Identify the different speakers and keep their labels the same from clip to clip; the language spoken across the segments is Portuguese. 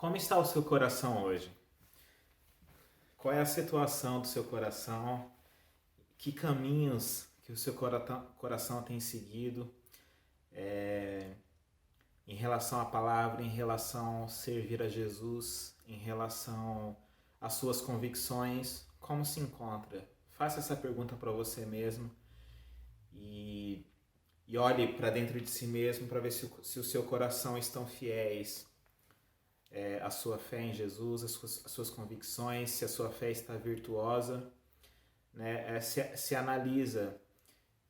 Speaker 1: Como está o seu coração hoje? Qual é a situação do seu coração? Que caminhos que o seu coração tem seguido em relação à palavra, em relação a servir a Jesus, em relação às suas convicções? Como se encontra? Faça essa pergunta para você mesmo e, e olhe para dentro de si mesmo para ver se o seu coração estão fiéis à sua fé em Jesus, às suas convicções, se a sua fé está virtuosa, né? Se analisa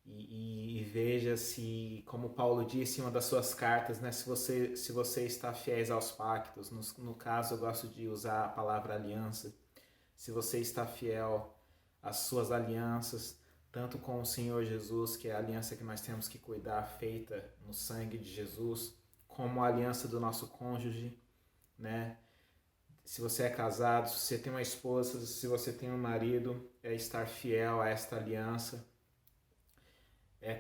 Speaker 1: e veja se, como Paulo disse em uma das suas cartas, né? Se você está fiéis aos pactos. No caso, eu gosto de usar a palavra aliança. Se você está fiel às suas alianças, tanto com o Senhor Jesus, que é a aliança que nós temos que cuidar, feita no sangue de Jesus, como a aliança do nosso cônjuge, né? Se você é casado, se você tem uma esposa, se você tem um marido, é estar fiel a esta aliança,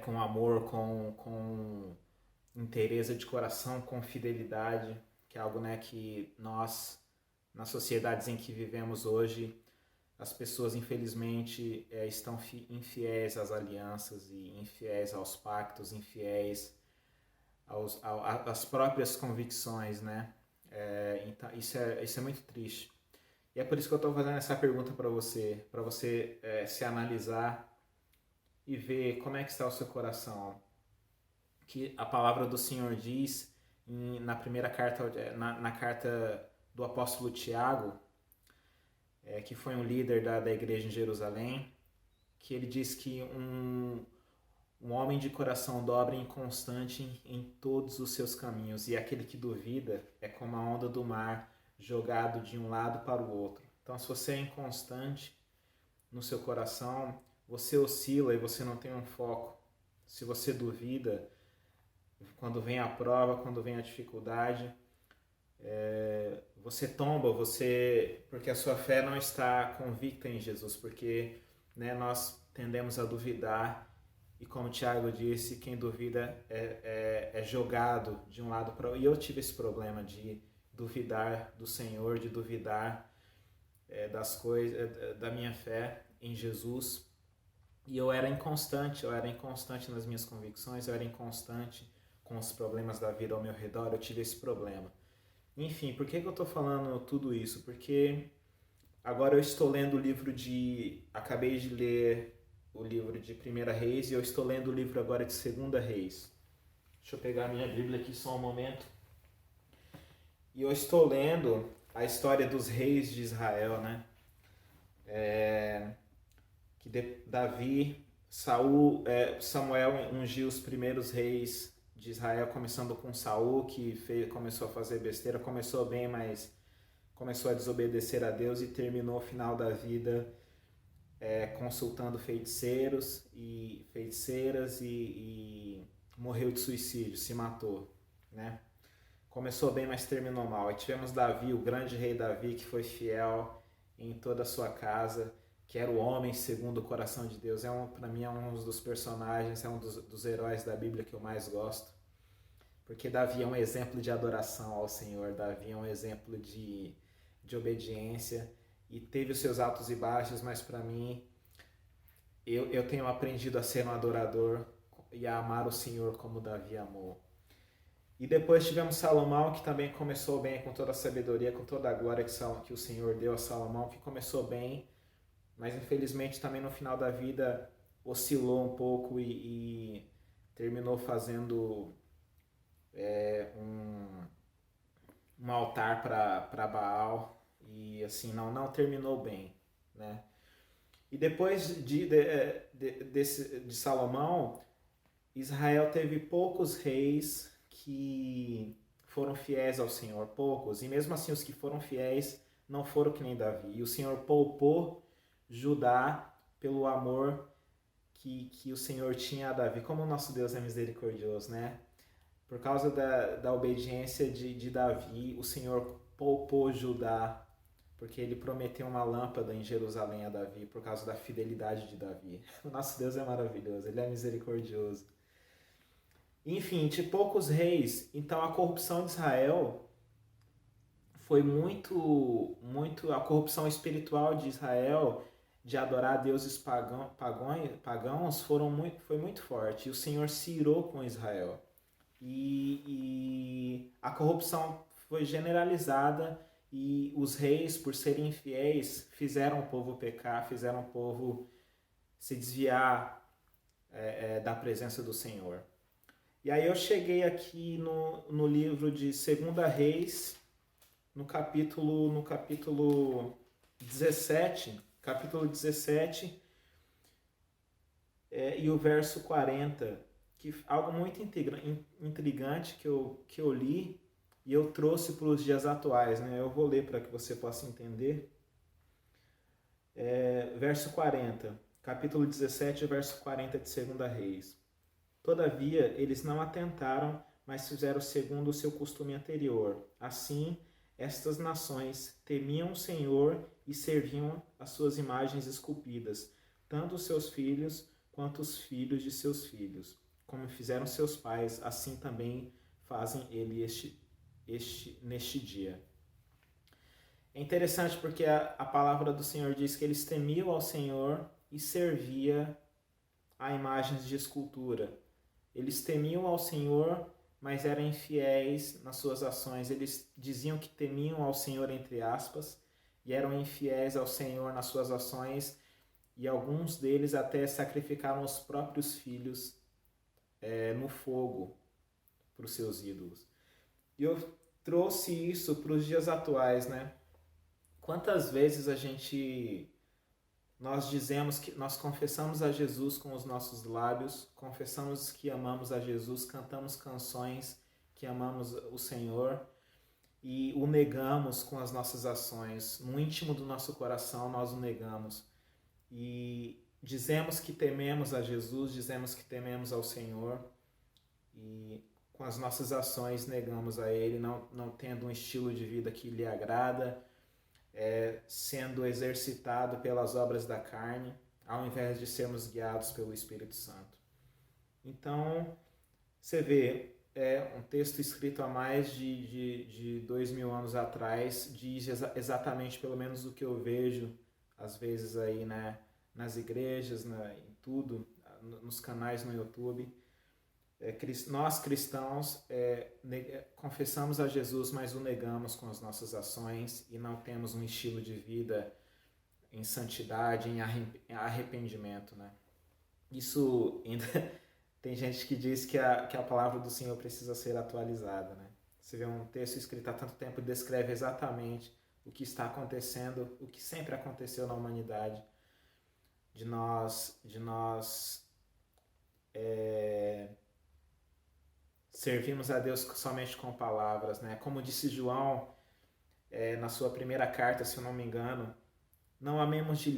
Speaker 1: com amor, com inteireza de coração, com fidelidade, que é algo, né, que nós, nas sociedades em que vivemos hoje, as pessoas infelizmente estão infiéis às alianças e infiéis aos pactos, infiéis às próprias convicções, né? Então, isso é muito triste. E é por isso que eu estou fazendo essa pergunta para você se analisar e ver como é que está o seu coração. Que a palavra do Senhor diz na primeira carta, na carta do apóstolo Tiago, que foi um líder da igreja em Jerusalém, que ele diz que um homem de coração dobre e inconstante em todos os seus caminhos, e aquele que duvida é como a onda do mar jogado de um lado para o outro. Então, se você é inconstante no seu coração, você oscila e você não tem um foco. Se você duvida, quando vem a prova, quando vem a dificuldade, você tomba, porque a sua fé não está convicta em Jesus, porque, né, nós tendemos a duvidar. E como o Tiago disse, quem duvida é jogado de um lado para o outro. E eu tive esse problema de duvidar do Senhor, de duvidar das coisas, da minha fé em Jesus. E eu era inconstante nas minhas convicções, eu era inconstante com os problemas da vida ao meu redor, eu tive esse problema. Enfim, por que eu estou falando tudo isso? Porque agora eu estou lendo o livro acabei de ler o livro de Primeira Reis e eu estou lendo o livro agora de Segunda Reis. Deixa eu pegar a minha Bíblia aqui só um momento. E eu estou lendo a história dos reis de Israel, né? Davi, Samuel ungiu os primeiros reis de Israel, começando com Saul, que começou a fazer besteira, começou bem, mas começou a desobedecer a Deus e terminou o final da vida consultando feiticeiros e feiticeiras e morreu de suicídio, se matou, né? Começou bem, mas terminou mal. Aí tivemos Davi, o grande rei Davi, que foi fiel em toda a sua casa, que era o homem segundo o coração de Deus. Para mim é um dos personagens, é um dos heróis da Bíblia que eu mais gosto, porque Davi é um exemplo de adoração ao Senhor, Davi é um exemplo de obediência, e teve os seus altos e baixos, mas para mim, eu tenho aprendido a ser um adorador e a amar o Senhor como Davi amou. E depois tivemos Salomão, que também começou bem, com toda a sabedoria, com toda a glória que o Senhor deu a Salomão, que começou bem, mas infelizmente também no final da vida oscilou um pouco e terminou fazendo um altar para Baal, e assim, não terminou bem, né? E depois de Salomão, Israel teve poucos reis que foram fiéis ao Senhor, poucos, e mesmo assim os que foram fiéis não foram que nem Davi, e o Senhor poupou Judá pelo amor que o Senhor tinha a Davi. Como o nosso Deus é misericordioso, né? Por causa da obediência de Davi, o Senhor poupou Judá, porque ele prometeu uma lâmpada em Jerusalém a Davi, por causa da fidelidade de Davi. O nosso Deus é maravilhoso, ele é misericordioso. Enfim, de poucos reis, então a corrupção de Israel foi muito a corrupção espiritual de Israel de adorar deuses pagãos foi muito forte. E o Senhor se irou com Israel. E a corrupção foi generalizada e os reis, por serem infiéis, fizeram o povo pecar, fizeram o povo se desviar da presença do Senhor. E aí eu cheguei aqui no livro de 2 Reis, no capítulo 17, e o verso 40, que algo muito intrigante que eu li e eu trouxe para os dias atuais, né? Eu vou ler para que você possa entender. Verso 40, capítulo 17, verso 40 de 2 Reis. Todavia, eles não atentaram, mas fizeram segundo o seu costume anterior. Assim, estas nações temiam o Senhor e serviam as suas imagens esculpidas, tanto os seus filhos quanto os filhos de seus filhos. Como fizeram seus pais, assim também fazem eles neste dia. É interessante porque a palavra do Senhor diz que eles temiam ao Senhor e serviam a imagens de escultura. Eles temiam ao Senhor, mas eram infiéis nas suas ações. Eles diziam que temiam ao Senhor, entre aspas, e eram infiéis ao Senhor nas suas ações, e alguns deles até sacrificaram os próprios filhos no fogo para os seus ídolos. E eu trouxe isso para os dias atuais, né? Quantas vezes nós dizemos que nós confessamos a Jesus com os nossos lábios, confessamos que amamos a Jesus, cantamos canções que amamos o Senhor e o negamos com as nossas ações. No íntimo do nosso coração nós o negamos e dizemos que tememos a Jesus, dizemos que tememos ao Senhor e com as nossas ações negamos a Ele, não tendo um estilo de vida que lhe agrada, sendo exercitado pelas obras da carne, ao invés de sermos guiados pelo Espírito Santo. Então, você vê, um texto escrito há mais de 2000 anos atrás, diz exatamente, pelo menos o que eu vejo, às vezes aí, né, nas igrejas, em tudo, nos canais no YouTube. Nós cristãos confessamos a Jesus, mas o negamos com as nossas ações e não temos um estilo de vida em santidade, em arrependimento, né? Isso ainda tem gente que diz que a palavra do Senhor precisa ser atualizada, né? Você vê um texto escrito há tanto tempo e descreve exatamente o que está acontecendo, o que sempre aconteceu na humanidade, de nós servimos a Deus somente com palavras, né? Como disse João na sua primeira carta, se eu não me engano, não amemos de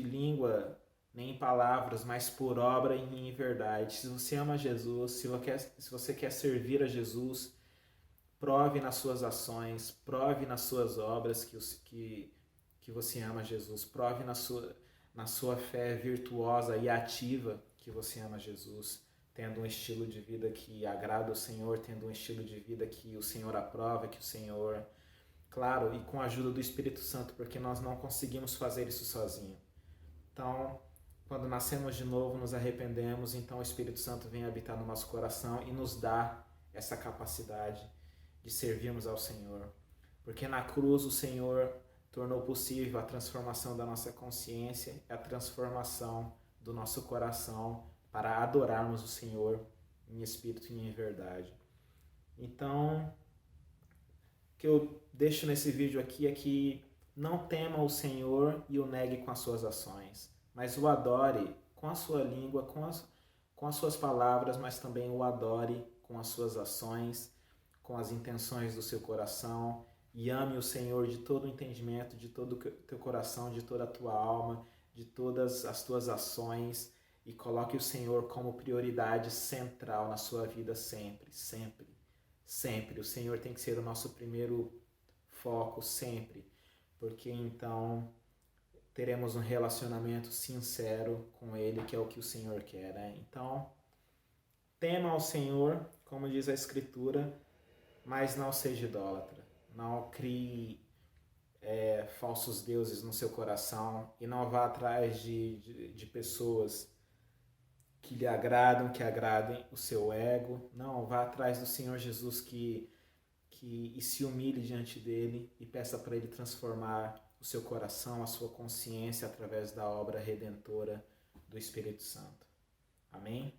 Speaker 1: língua nem em palavras, mas por obra e em verdade. Se você ama Jesus, se você quer servir a Jesus, prove nas suas ações, prove nas suas obras que você ama Jesus, prove na sua fé virtuosa e ativa que você ama Jesus, tendo um estilo de vida que agrada o Senhor, tendo um estilo de vida que o Senhor aprova, que o Senhor... Claro, e com a ajuda do Espírito Santo, porque nós não conseguimos fazer isso sozinho. Então, quando nascemos de novo, nos arrependemos, então o Espírito Santo vem habitar no nosso coração e nos dá essa capacidade de servirmos ao Senhor. Porque na cruz o Senhor tornou possível a transformação da nossa consciência, a transformação do nosso coração para adorarmos o Senhor em espírito e em verdade. Então, o que eu deixo nesse vídeo aqui é que não tema o Senhor e o negue com as suas ações, mas o adore com a sua língua, com as suas palavras, mas também o adore com as suas ações, com as intenções do seu coração, e ame o Senhor de todo o entendimento, de todo o teu coração, de toda a tua alma, de todas as tuas ações, e coloque o Senhor como prioridade central na sua vida sempre, sempre, sempre. O Senhor tem que ser o nosso primeiro foco sempre, porque então teremos um relacionamento sincero com Ele, que é o que o Senhor quer, né? Então, tema ao Senhor, como diz a Escritura, mas não seja idólatra. não crie falsos deuses no seu coração e não vá atrás de pessoas que lhe agradam, que agradem o seu ego. Não, vá atrás do Senhor Jesus e se humilhe diante dele e peça para ele transformar o seu coração, a sua consciência através da obra redentora do Espírito Santo. Amém?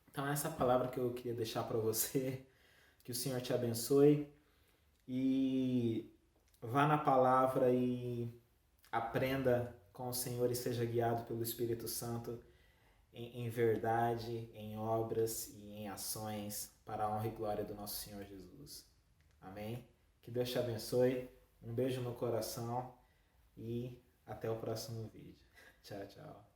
Speaker 1: Então essa palavra que eu queria deixar para você, que o Senhor te abençoe e vá na palavra e aprenda com o Senhor e seja guiado pelo Espírito Santo em verdade, em obras e em ações para a honra e glória do nosso Senhor Jesus. Amém? Que Deus te abençoe, um beijo no coração e até o próximo vídeo. Tchau, tchau.